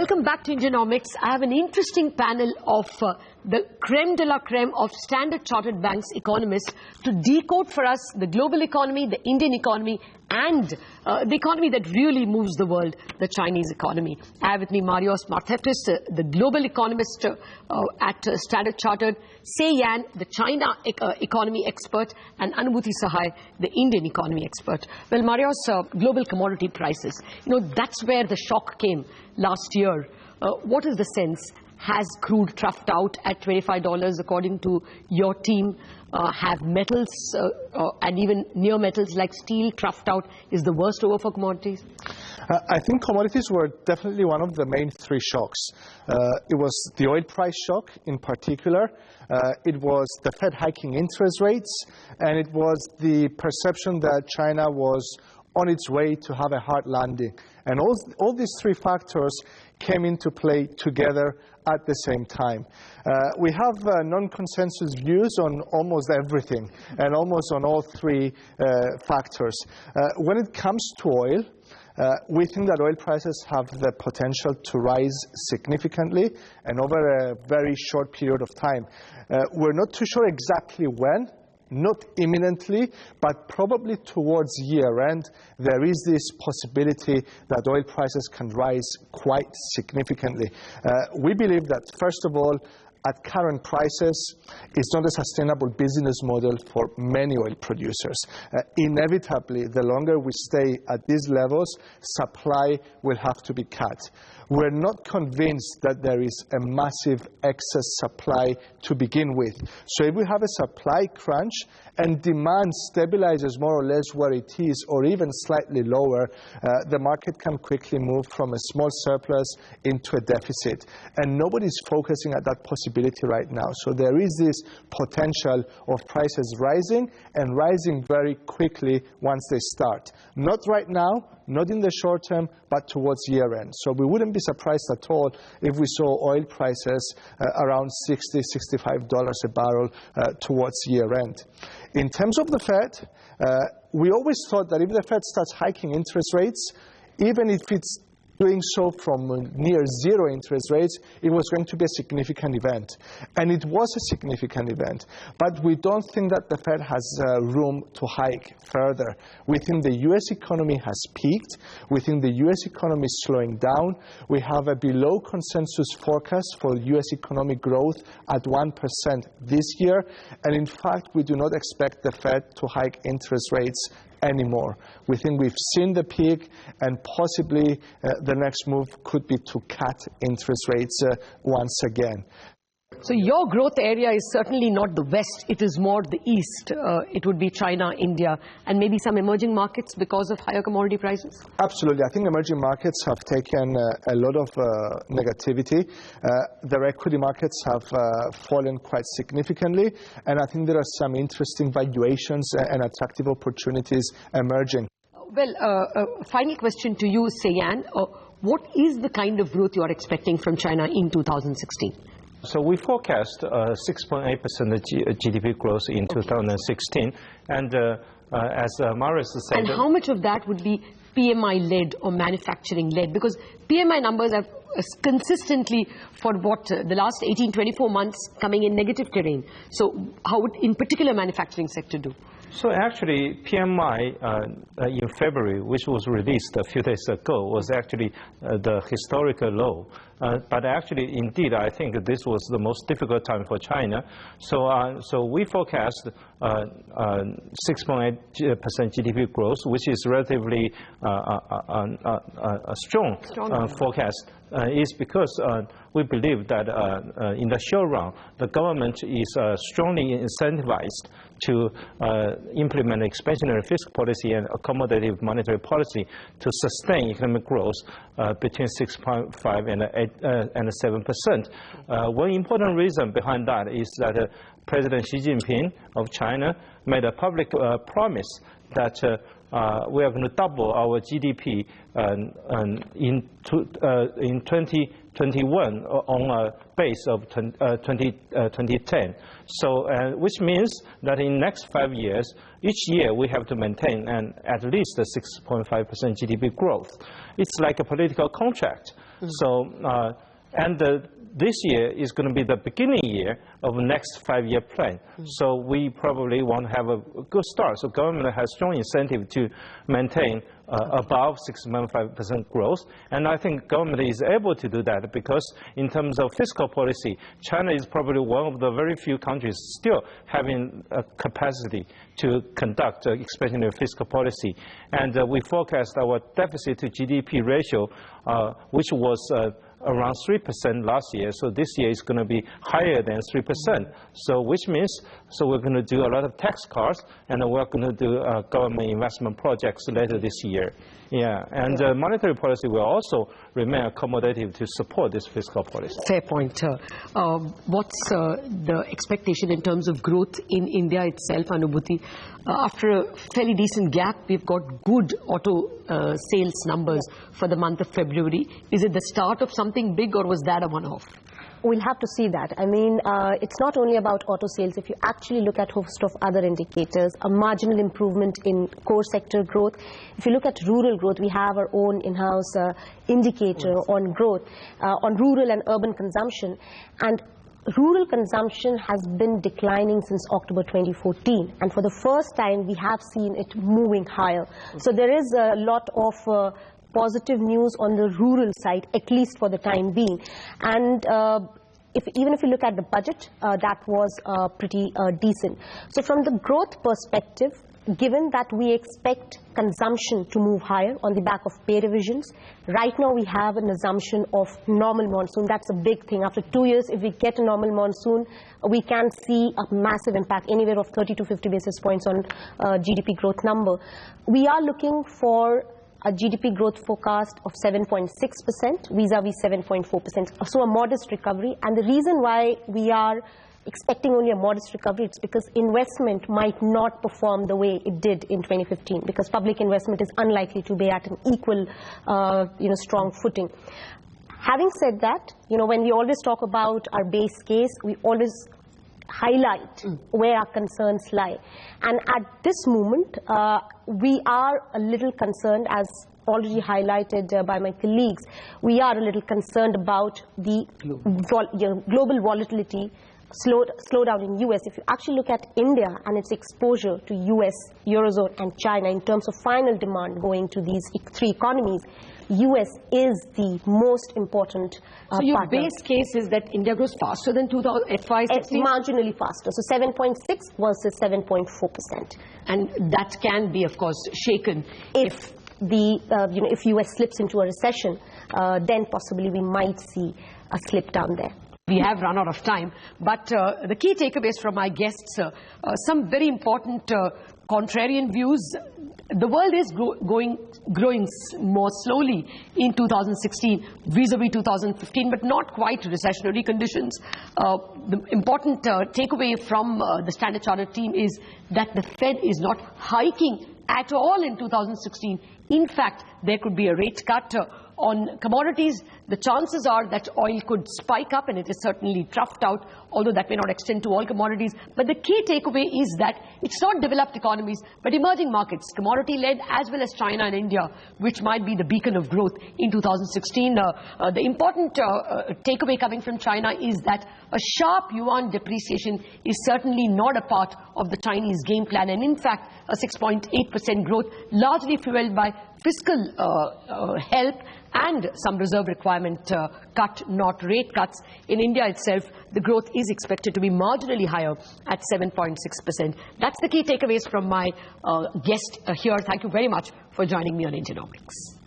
Welcome back to Indianomics. I have an interesting panel of the creme de la creme of Standard Chartered Bank's economists to decode for us the global economy, the Indian economy, and the economy that really moves the world, the Chinese economy. I have with me Maratheftis, the global economist at Standard Chartered, Yan, the China economy expert, and Anubhuti Sahay, the Indian economy expert. Well, Marios, global commodity prices, that's where the shock came last year. What is the sense? Has crude troughed out at $25 according to your team? Have metals and even near metals like steel troughed out? Is the worst over for commodities? I think commodities were definitely one of the main three shocks. It was the oil price shock in particular. It was the Fed hiking interest rates, and it was the perception that China was on its way to have a hard landing. And all these three factors came into play together at the same time. We have non-consensus views on almost everything and almost on all three factors. When it comes to oil, we think that oil prices have the potential to rise significantly and over a very short period of time. We're not too sure exactly when. Not imminently, but probably towards year-end, there is this possibility that oil prices can rise quite significantly. We believe that, first of all, at current prices, it's not a sustainable business model for many oil producers. Inevitably, the longer we stay at these levels, supply will have to be cut. We're not convinced that there is a massive excess supply to begin with. So if we have a supply crunch and demand stabilizes more or less where it is, or even slightly lower, the market can quickly move from a small surplus into a deficit. And nobody's focusing at that possibility right now. So there is this potential of prices rising and rising very quickly once they start. Not right now, not in the short term, but towards year-end. So we wouldn't be surprised at all if we saw oil prices around $60, $65 a barrel towards year-end. In terms of the Fed, we always thought that if the Fed starts hiking interest rates, even if it's doing so from near zero interest rates, it was going to be a significant event. And it was a significant event. But we don't think that the Fed has room to hike further. We think the U.S. economy has peaked. We think the U.S. economy is slowing down. We have a below consensus forecast for U.S. economic growth at 1% this year. And in fact, we do not expect the Fed to hike interest rates anymore. We think we've seen the peak, and possibly the next move could be to cut interest rates once again. So your growth area is certainly not the West, it is more the East. It would be China, India, and maybe some emerging markets because of higher commodity prices? Absolutely. I think emerging markets have taken a lot of negativity. Their equity markets have fallen quite significantly, and I think there are some interesting valuations and attractive opportunities emerging. Well, final question to you, Yan. What is the kind of growth you are expecting from China in 2016? So we forecast 6.8% GDP growth in 2016, and as Marius said... And how much of that would be PMI-led or manufacturing-led? Because PMI numbers have consistently, for the last 18, 24 months, coming in negative terrain. So how would, in particular, manufacturing sector do? So actually, PMI in February, which was released a few days ago, was actually the historical low. But actually, indeed, I think this was the most difficult time for China. So we forecast 6.8% GDP growth, which is relatively a strong forecast. Is because we believe that in the short run, the government is strongly incentivized to implement expansionary fiscal policy and accommodative monetary policy to sustain economic growth between 6.5 and 7%. One important reason behind that is that President Xi Jinping of China made a public promise that we are going to double our GDP in 2021 on a base of 2010. So, which means that in next 5 years, each year we have to maintain at least a 6.5% GDP growth. It's like a political contract. So, this year is going to be the beginning year of the next 5-year plan. So we probably want to have a good start. So government has strong incentive to maintain above 6.5% growth. And I think government is able to do that because in terms of fiscal policy, China is probably one of the very few countries still having a capacity to conduct expansionary fiscal policy. And we forecast our deficit to GDP ratio, which was around 3% last year. So this year is going to be higher than 3%. So which means, so we're going to do a lot of tax cuts, and we're going to do government investment projects later this year. Yeah, and monetary policy will also remain accommodative to support this fiscal policy. Fair point. What's the expectation in terms of growth in India itself, Anubhuti? After a fairly decent gap, we've got good auto sales numbers for the month of February. Is it the start of something big, or was that a one-off? We'll have to see that. I mean, it's not only about auto sales. If you actually look at a host of other indicators, a marginal improvement in core sector growth. If you look at rural growth, we have our own in-house indicator on growth, on rural and urban consumption. And rural consumption has been declining since October 2014. And for the first time, we have seen it moving higher. So there is a lot of positive news on the rural side, at least for the time being. And even if you look at the budget, that was pretty decent. So from the growth perspective, given that we expect consumption to move higher on the back of pay revisions, right now we have an assumption of normal monsoon. That's a big thing. After 2 years, if we get a normal monsoon, we can see a massive impact, anywhere of 30 to 50 basis points on GDP growth number. We are looking for a GDP growth forecast of 7.6% vis-a-vis 7.4%. So a modest recovery. And the reason why we are expecting only a modest recovery, it's because investment might not perform the way it did in 2015, because public investment is unlikely to be at an equal, strong footing. Having said that, when we always talk about our base case, we always highlight where our concerns lie. And at this moment, we are a little concerned, as already highlighted by my colleagues. We are a little concerned about the global volatility, slowdown in US. If you actually look at India and its exposure to US, Eurozone and China in terms of final demand going to these three economies, US is the most important So your partner. base case is that India grows faster than FY16? Marginally faster. So 7.6 versus 7.4%. And that can be, of course, shaken If if US slips into a recession, then possibly we might see a slip down there. We have run out of time, but the key takeaways from my guests, some very important contrarian views. The world is growing more slowly in 2016 vis-a-vis 2015, but not quite recessionary conditions. The important takeaway from the Standard Chartered team is that the Fed is not hiking at all in 2016. In fact, there could be a rate cut on commodities. The chances are that oil could spike up, and it is certainly troughed out, although that may not extend to all commodities. But the key takeaway is that it's not developed economies, but emerging markets, commodity-led, as well as China and India, which might be the beacon of growth in 2016. The important takeaway coming from China is that a sharp yuan depreciation is certainly not a part of the Chinese game plan, and in fact, a 6.8% growth, largely fueled by fiscal help and some reserve requirement cut, not rate cuts. In India itself, the growth is expected to be marginally higher at 7.6%. That's the key takeaways from my guest here. Thank you very much for joining me on Indianomics.